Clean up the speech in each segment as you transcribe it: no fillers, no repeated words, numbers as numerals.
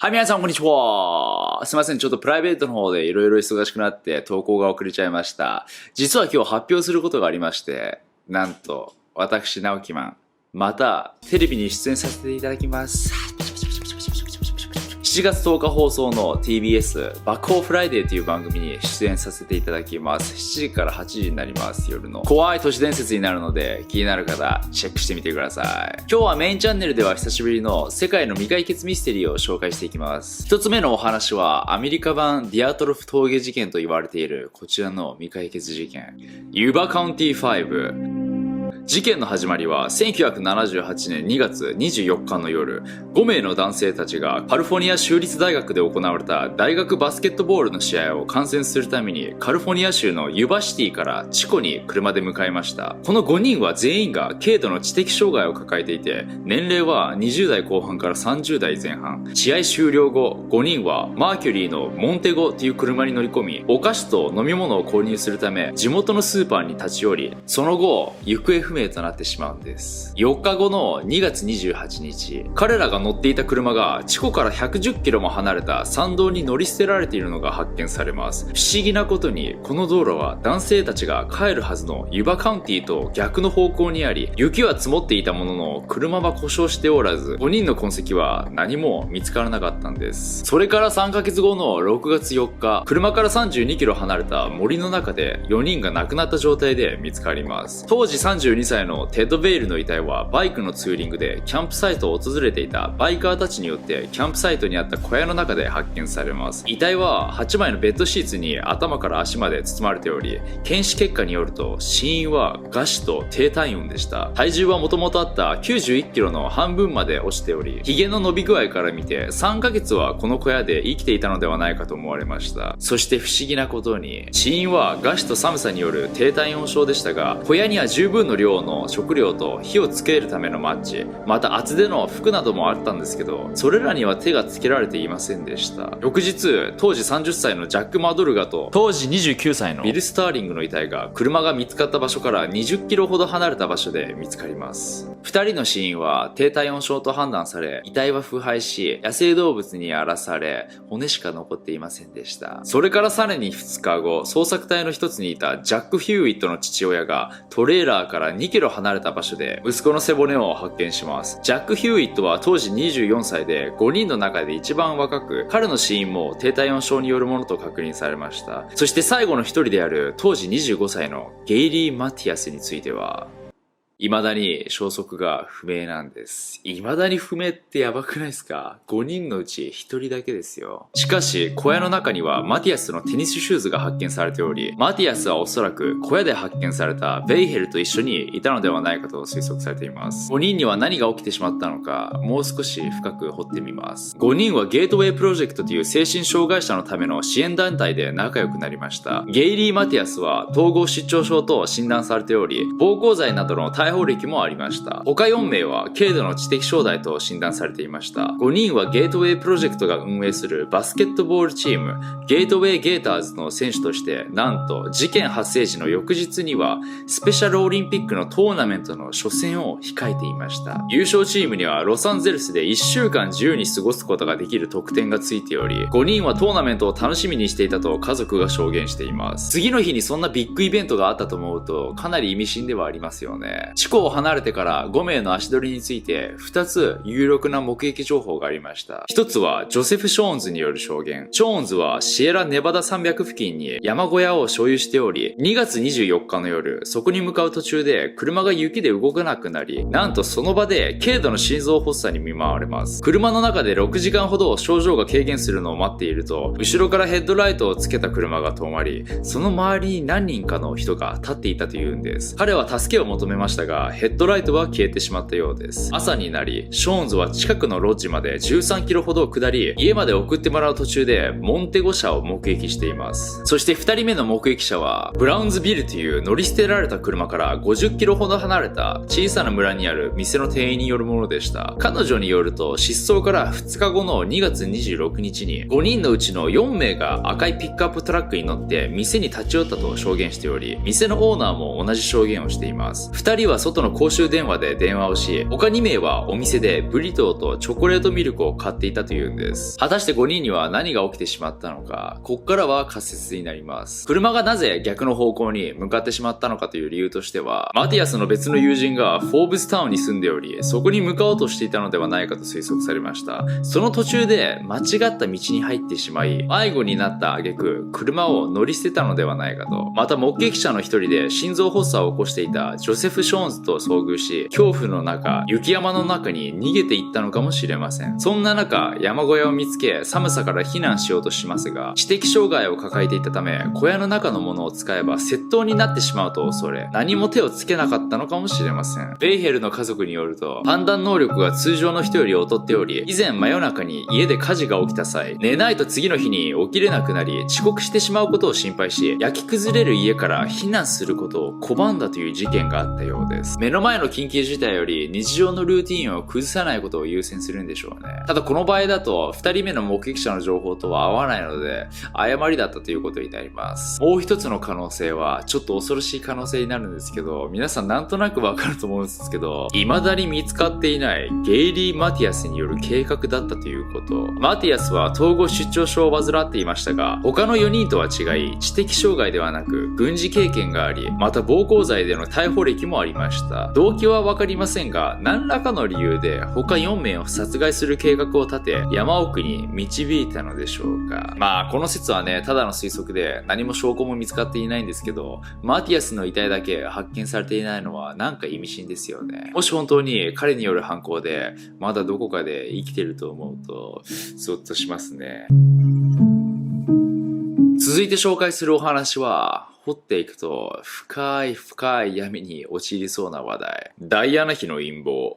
はい、皆さん、こんにちは。すいません、ちょっとプライベートの方でいろいろ忙しくなって投稿が遅れちゃいました。実は今日発表することがありまして、なんと、私、直樹マン、またテレビに出演させていただきます。7月10日放送の TBS バックホーフライデーという番組に出演させていただきます。7時から8時になります。夜の怖い都市伝説になるので、気になる方チェックしてみてください。今日はメインチャンネルでは久しぶりの世界の未解決ミステリーを紹介していきます。一つ目のお話はアメリカ版ディアトロフ峠事件と言われているこちらの未解決事件、ユバカウンティ5。事件の始まりは1978年2月24日の夜、5名の男性たちがカリフォルニア州立大学で行われた大学バスケットボールの試合を観戦するためにカリフォルニア州のユバシティからチコに車で向かいました。この5人は全員が軽度の知的障害を抱えていて、年齢は20代後半から30代前半。試合終了後、5人はマーキュリーのモンテゴという車に乗り込み、お菓子と飲み物を購入するため地元のスーパーに立ち寄り、その後行方不明となってしまうんです。4日後の2月28日、彼らが乗っていた車が地庫から110キロも離れた山道に乗り捨てられているのが発見されます。不思議なことに、この道路は男性たちが帰るはずのユバカウンティと逆の方向にあり、雪は積もっていたものの車は故障しておらず、5人の痕跡は何も見つからなかったんです。それから3ヶ月後の6月4日、車から32キロ離れた森の中で4人が亡くなった状態で見つかります。当時32歳のテッド・ベイルの遺体はバイクのツーリングでキャンプサイトを訪れていたバイカーたちによってキャンプサイトにあった小屋の中で発見されます。遺体は8枚のベッドシーツに頭から足まで包まれており、検視結果によると死因は餓死と低体温でした。体重はもともとあった91キロの半分まで落ちており、髭の伸び具合から見て3ヶ月はこの小屋で生きていたのではないかと思われました。そして不思議なことに、死因は餓死と寒さによる低体温症でしたが、小屋には十分の量の食料と火をつけるためのマッチ、また厚手の服などもあったんですけど、それらには手がつけられていませんでした。翌日、当時30歳のジャック・マドルガと当時29歳のビル・スターリングの遺体が車が見つかった場所から20キロほど離れた場所で見つかります。2人の死因は低体温症と判断され、遺体は腐敗し野生動物に荒らされ、骨しか残っていませんでした。それからさらに2日後、捜索隊の一つにいたジャック・ヒューイットの父親がトレーラーから2キロ離れた場所で息子の背骨を発見します。ジャック・ヒューイットは当時24歳で5人の中で一番若く、彼の死因も低体温症によるものと確認されました。そして最後の一人である当時25歳のゲイリー・マティアスについては未だに消息が不明なんです。未だに不明ってやばくないですか？ 5 人のうち1人だけですよ。しかし、小屋の中にはマティアスのテニスシューズが発見されており、マティアスはおそらく小屋で発見されたベイヘルと一緒にいたのではないかと推測されています。5人には何が起きてしまったのか、もう少し深く掘ってみます。5人はゲートウェイプロジェクトという精神障害者のための支援団体で仲良くなりました。ゲイリー・マティアスは統合失調症と診断されており、暴行罪などの逮捕歴もありました。他4名は軽度の知的障害と診断されていました。5人はゲートウェイプロジェクトが運営するバスケットボールチームゲートウェイゲーターズの選手として、なんと事件発生時の翌日にはスペシャルオリンピックのトーナメントの初戦を控えていました。優勝チームにはロサンゼルスで1週間自由に過ごすことができる特典がついており、5人はトーナメントを楽しみにしていたと家族が証言しています。次の日にそんなビッグイベントがあったと思うと、かなり意味深ではありますよね。地庫を離れてから5名の足取りについて2つ有力な目撃情報がありました。1つはジョセフ・ショーンズによる証言。ショーンズはシエラネバダ山脈付近に山小屋を所有しており、2月24日の夜、そこに向かう途中で車が雪で動かなくなり、なんとその場で軽度の心臓発作に見舞われます。車の中で6時間ほど症状が軽減するのを待っていると、後ろからヘッドライトをつけた車が止まり、その周りに何人かの人が立っていたというんです。彼は助けを求めましたが、ヘッドライトは消えてしまったようです。朝になり、ショーンズは近くのロッジまで13キロほど下り、家まで送ってもらう途中でモンテゴ社を目撃しています。そして2人目の目撃者はブラウンズビルという乗り捨てられた車から50キロほど離れた小さな村にある店の店員によるものでした。彼女によると、失踪から2日後の2月26日に5人のうちの4名が赤いピックアップトラックに乗って店に立ち寄ったと証言しており、店のオーナーも同じ証言をしています。2人は外の公衆電話で電話をし、他2名はお店でブリトーとチョコレートミルクを買っていたというんです。果たして5人には何が起きてしまったのか、こっからは仮説になります。車がなぜ逆の方向に向かってしまったのかという理由としては、マティアスの別の友人がフォーブスタウンに住んでおり、そこに向かおうとしていたのではないかと推測されました。その途中で間違った道に入ってしまい、迷子になった挙句、車を乗り捨てたのではないかと。また目撃者の一人で心臓発作を起こしていたジョセフ・ショーンズと遭遇し、恐怖の中、雪山の中に逃げていったのかもしれません。そんな中、山小屋を見つけ、寒さから避難しようとしますが、知的障害を抱えていたため、小屋の中のものを使えば窃盗になってしまうと恐れ、何も手をつけなかったのかもしれません。ベイヘルの家族によると、判断能力が通常の人より劣っており、以前真夜中に家で火事が起きた際、寝ないと次の日に起きれなくなり、遅刻してしまうことを心配し、焼き崩れる家から避難することを拒んだという事件があったようです。目の前の緊急事態より日常のルーティーンを崩さないことを優先するんでしょうね。ただこの場合だと、2人目の目撃者の情報とは合わないので、誤りだったということになります。もう一つの可能性は、ちょっと恐ろしい可能性になるんですけど、皆さんなんとなくわかると思うんですけど、未だに見つかっていないゲイリー・マティアスによる計画だったということ。マティアスは統合失調症を患っていましたが、他の4人とは違い、知的障害ではなく、軍事経験があり、また暴行罪での逮捕歴もありました。動機はわかりませんが、何らかの理由で他4名を殺害する計画を立て、山奥に導いたのでしょうか。まあ、この説はね、ただの推測で何も証拠も見つかっていないんですけど、マティアスの遺体だけ発見されていないのはなんか意味深ですよね。もし本当に彼による犯行で、まだどこかで生きてると思うと、ゾッとしますね。続いて紹介するお話は、掘っていくと深い深い闇に陥りそうな話題。ダイアナ妃の陰謀。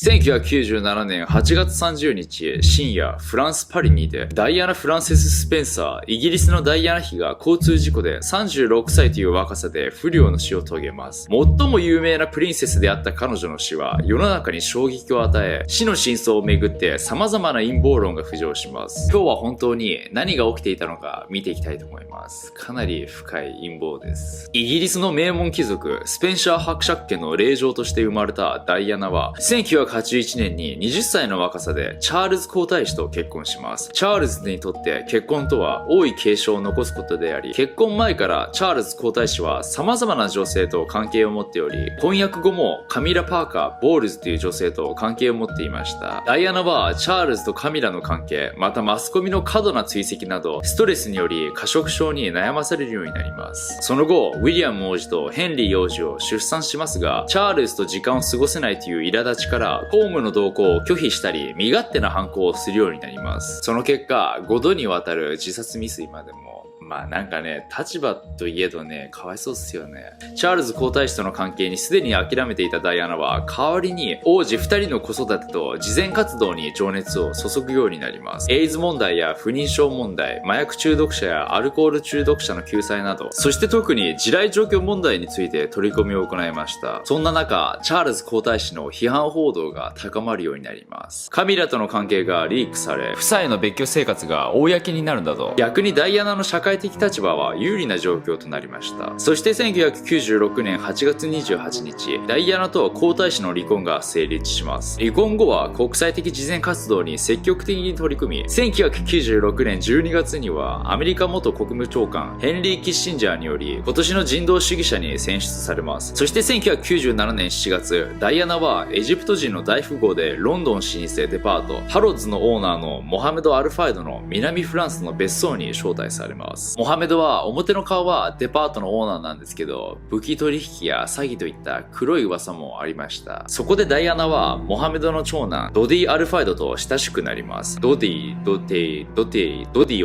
1997年8月30日深夜、フランス・パリにてダイアナ・フランセス・スペンサー、イギリスのダイアナ妃が交通事故で36歳という若さで不慮の死を遂げます。最も有名なプリンセスであった彼女の死は世の中に衝撃を与え、死の真相をめぐって様々な陰謀論が浮上します。今日は本当に何が起きていたのか見ていきたいと思います。かなり深い陰謀です。イギリスの名門貴族スペンシャー伯爵家の令嬢として生まれたダイアナは1981年に20歳の若さでチャールズ皇太子と結婚します。チャールズにとって結婚とは王位継承を残すことであり、結婚前からチャールズ皇太子は様々な女性と関係を持っており、婚約後もカミラ・パーカー・ボールズという女性と関係を持っていました。ダイアナはチャールズとカミラの関係、またマスコミの過度な追跡など、ストレスにより過食症に悩まされるようになります。その後、ウィリアム王子とヘンリー王子を出産しますが、チャールズと時間を過ごせないという苛立ちから、公務の同行を拒否したり、身勝手な犯行をするようになります。その結果、5度にわたる自殺未遂までも、まあなんかね、立場といえどね、かわいそうっすよね。チャールズ皇太子との関係にすでに諦めていたダイアナは、代わりに王子2人の子育てと慈善活動に情熱を注ぐようになります。エイズ問題や不妊症問題、麻薬中毒者やアルコール中毒者の救済など、そして特に地雷除去問題について取り組みを行いました。そんな中、チャールズ皇太子の批判報道が高まるようになります。カミラとの関係がリークされ、夫妻の別居生活が公になるなど、逆にダイアナの社会的立場は有利な状況となりました。そして1996年8月28日、ダイアナと皇太子の離婚が成立します。離婚後は国際的慈善活動に積極的に取り組み、1996年12月にはアメリカ元国務長官ヘンリー・キッシンジャーにより今年の人道主義者に選出されます。そして1997年7月、ダイアナはエジプト人の大富豪でロンドン老舗デパートハロッズのオーナーのモハメド・アルファイドの南フランスの別荘に招待されます。モハメドは表の顔はデパートのオーナーなんですけど、武器取引や詐欺といった黒い噂もありました。そこでダイアナはモハメドの長男ドディ・アルファイドと親しくなります。ドディ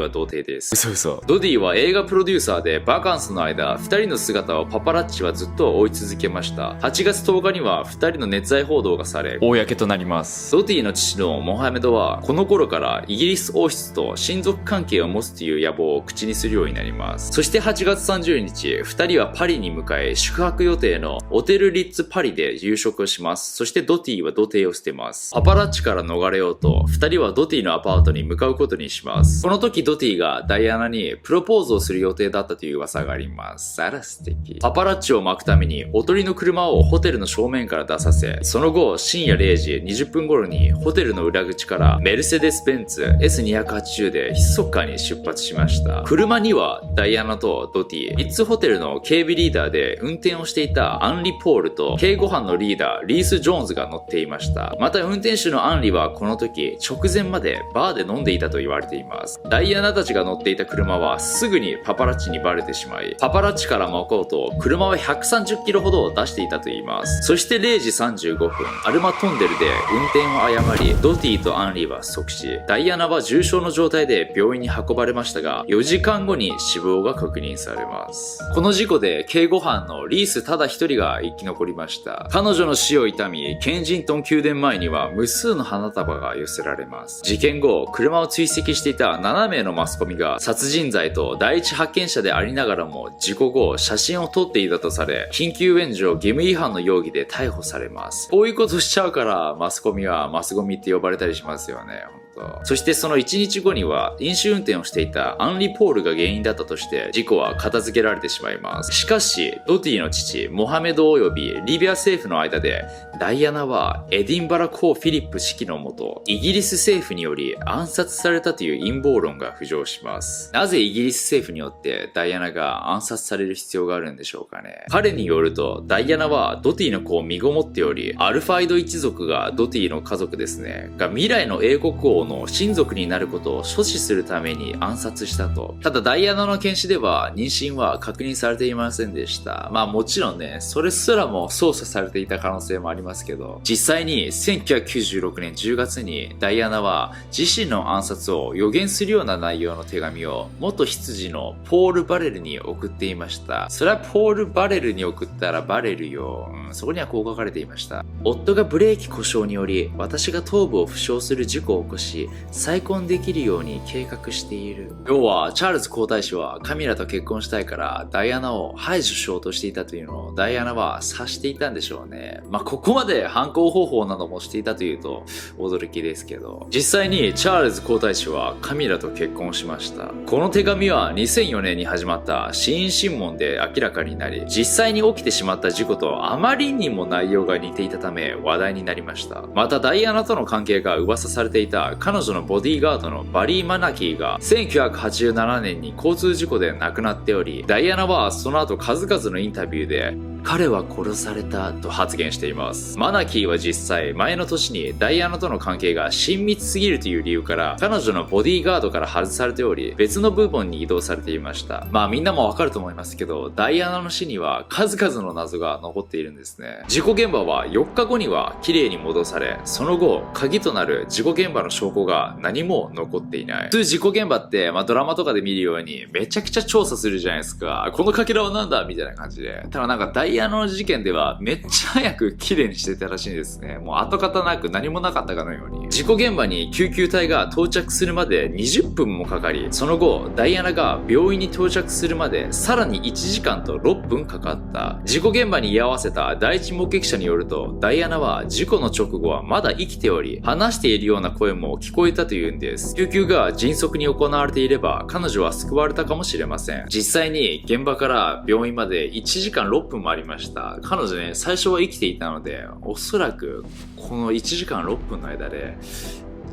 は童貞です。嘘。ドディは映画プロデューサーでバカンスの間、2人の姿をパパラッチはずっと追い続けました。8月10日には2人の熱愛報道がされ、公となります。ドディの父のモハメドはこの頃からイギリス王室と親族関係を持つという野望を口にするるようになります。そして8月30日、2人はパリに向かい、宿泊予定のホテルリッツパリで夕食をします。そしてドティは土手を捨てます。パパラッチから逃れようと、2人はドティのアパートに向かうことにします。この時ドティがダイアナにプロポーズをする予定だったという噂があります。あら素敵。パパラッチを巻くためにおとりの車をホテルの正面から出させ、その後深夜0時20分頃にホテルの裏口からメルセデス・ベンツ S280 で密かに出発しました。車にはダイアナとドティ、リッツホテルの警備リーダーで運転をしていたアンリ・ポールと警護班のリーダーリース・ジョーンズが乗っていました。また運転手のアンリはこの時直前までバーで飲んでいたと言われています。ダイアナたちが乗っていた車はすぐにパパラッチにバレてしまい、パパラッチから巻こうと車は130キロほどを出していたと言います。そして0時35分、アルマトンネルで運転を誤り、ドティとアンリは即死、ダイアナは重傷の状態で病院に運ばれましたが、4時間後に死亡が確認されます。この事故で警護班のリースただ一人が生き残りました。彼女の死を悼み、ケンジントン宮殿前には無数の花束が寄せられます。事件後、車を追跡していた7名のマスコミが殺人罪と第一発見者でありながらも事故後写真を撮っていたとされ、緊急援助義務違反の容疑で逮捕されます。こういうことしちゃうからマスコミはマスゴミって呼ばれたりしますよね。そしてその1日後には飲酒運転をしていたアンリ・ポールが原因だったとして事故は片付けられてしまいます。しかしドティの父モハメド及びリビア政府の間でダイアナはエディンバラ公フィリップ指揮のもとイギリス政府により暗殺されたという陰謀論が浮上します。なぜイギリス政府によってダイアナが暗殺される必要があるんでしょうかね。彼によるとダイアナはドティの子を身ごもっており、アルファイド一族がドティの家族ですねが未来の英国王の親族になることを阻止するために暗殺したと。ただダイアナの検視では妊娠は確認されていませんでした。まあもちろんね、それすらも操作されていた可能性もありますけど、実際に1996年10月にダイアナは自身の暗殺を予言するような内容の手紙を元執事のポール・バレルに送っていました。それはポール・バレルに送ったらバレるよ。そこにはこう書かれていました。夫がブレーキ故障により私が頭部を負傷する事故を起こし、再婚できるように計画している。要はチャールズ皇太子はカミラと結婚したいからダイアナを排除しようとしていたというのをダイアナは察していたんでしょうね。まあここまで犯行方法などもしていたというと驚きですけど、実際にチャールズ皇太子はカミラと結婚しました。この手紙は2004年に始まった死因審問で明らかになり、実際に起きてしまった事故とあまりにも内容が似ていたため話題になりました。またダイアナとの関係が噂されていた彼女のボディーガードのバリー・マナキーが1987年に交通事故で亡くなっており、ダイアナはその後数々のインタビューで彼は殺されたと発言しています。マナキーは実際前の年にダイアナとの関係が親密すぎるという理由から彼女のボディーガードから外されており、別の部門に移動されていました。まあみんなもわかると思いますけど、ダイアナの死には数々の謎が残っているんですね。事故現場は4日後には綺麗に戻され、その後鍵となる事故現場の証拠が何も残っていない。普通事故現場ってドラマとかで見るようにめちゃくちゃ調査するじゃないですか。このかけらはなんだみたいな感じで。ただなんかダイアナの事件ではめっちゃ早く綺麗にしてたらしいんですね。もう跡形なく何もなかったかのように。事故現場に救急隊が到着するまで20分もかかり、その後ダイアナが病院に到着するまでさらに1時間と6分かかった。事故現場に居合わせた第一目撃者によると、ダイアナは事故の直後はまだ生きており、話しているような声も聞こえたというんです。救急が迅速に行われていれば彼女は救われたかもしれません。実際に現場から病院まで1時間6分もありました。彼女ね、最初は生きていたので、おそらくこの1時間6分の間で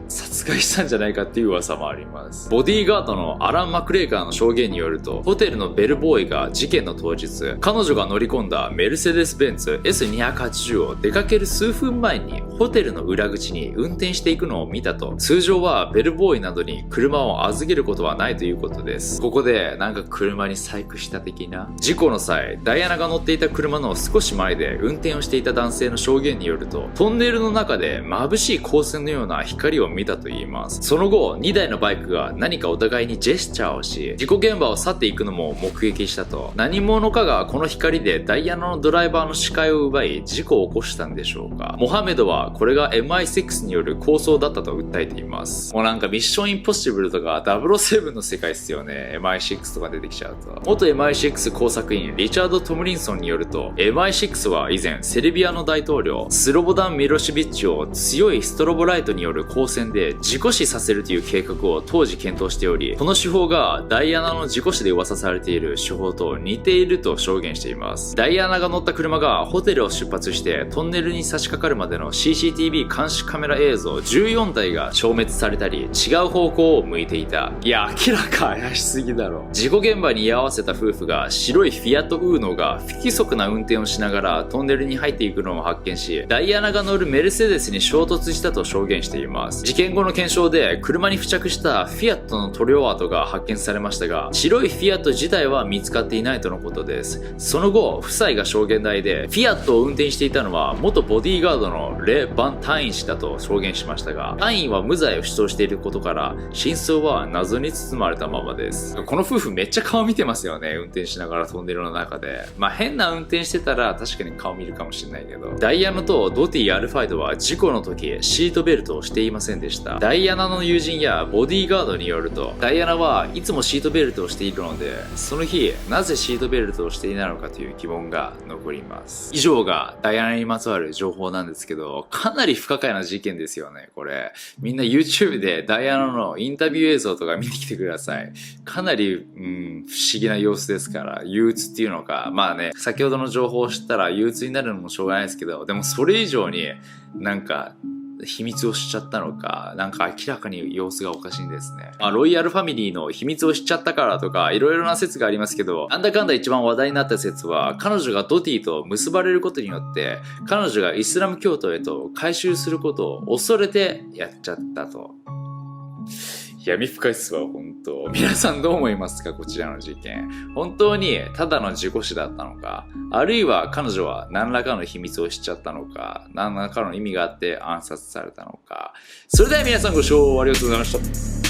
殺害したんじゃないかっていう噂もあります。ボディーガードのアラン・マクレイカーの証言によると、ホテルのベルボーイが事件の当日、彼女が乗り込んだメルセデス・ベンツ S280 を出かける数分前にホテルの裏口に運転していくのを見たと。通常はベルボーイなどに車を預けることはないということです。ここでなんか車に細工した的な。事故の際、ダイアナが乗っていた車の少し前で運転をしていた男性の証言によると、トンネルの中で眩しい光線のような光を見たと言います。その後、2台のバイクが何かお互いにジェスチャーをし、事故現場を去っていくのも目撃したと。何者かがこの光でダイアナのドライバーの視界を奪い、事故を起こしたんでしょうか。モハメドははこれが MI6 による構想だったと訴えています。もうなんかミッションインポッシブルとか007の世界っすよね。MI6 とか出てきちゃうと。元 MI6 工作員リチャード・トムリンソンによると、MI6 は以前セルビアの大統領スロボダン・ミロシビッチを強いストロボライトによる光線で事故死させるという計画を当時検討しており、この手法がダイアナの事故死で噂されている手法と似ていると証言しています。ダイアナが乗った車がホテルを出発してトンネルに差し掛かるまでの CCTV 監視カメラ映像14台が消滅されたり、違う方向を向いていた。いや、明らか怪しすぎだろ。事故現場に居合わせた夫婦が白いフィアットウーノが不規則な運転をしながらトンネルに入っていくのを発見し、ダイアナが乗るメルセデスに衝突したと証言しています。事件後の検証で車に付着したフィアットの塗料跡が発見されましたが、白いフィアット自体は見つかっていないとのことです。その後、夫妻が証言台でフィアットを運転していたのは元ボディーガードのレ・バン・タイン氏だと証言しましたが、タインは無罪を主張していることから真相は謎に包まれたままです。この夫婦めっちゃ顔見てますよね。運転しながらトンネルの中で。まあ変な運転してたら確かに顔見るかもしれないけど、ダイアナとドティ・アルファイドは事故の時シートベルトをしていませんでした。ダイアナの友人やボディーガードによると、ダイアナはいつもシートベルトをしているので、その日なぜシートベルトをしていないのかという疑問が残ります。以上がダイアナにまつわる情報なんですけど、かなり不可解な事件ですよね、これ。みんな YouTube でダイアナのインタビュー映像とか見てきてください。かなり、不思議な様子ですから、憂鬱っていうのか、まあね、先ほどの情報を知ったら憂鬱になるのもしょうがないですけど、でもそれ以上になんか、秘密を知っちゃったのか、なんか明らかに様子がおかしいんですね。まあ、ロイヤルファミリーの秘密を知っちゃったからとか、いろいろな説がありますけど、なんだかんだ一番話題になった説は、彼女がドティと結ばれることによって、彼女がイスラム教徒へと改宗することを恐れてやっちゃったと。闇深いっすわ、本当。皆さんどう思いますか、こちらの事件。本当にただの事故死だったのか、あるいは彼女は何らかの秘密を知っちゃったのか、何らかの意味があって暗殺されたのか。それでは皆さんご視聴ありがとうございました。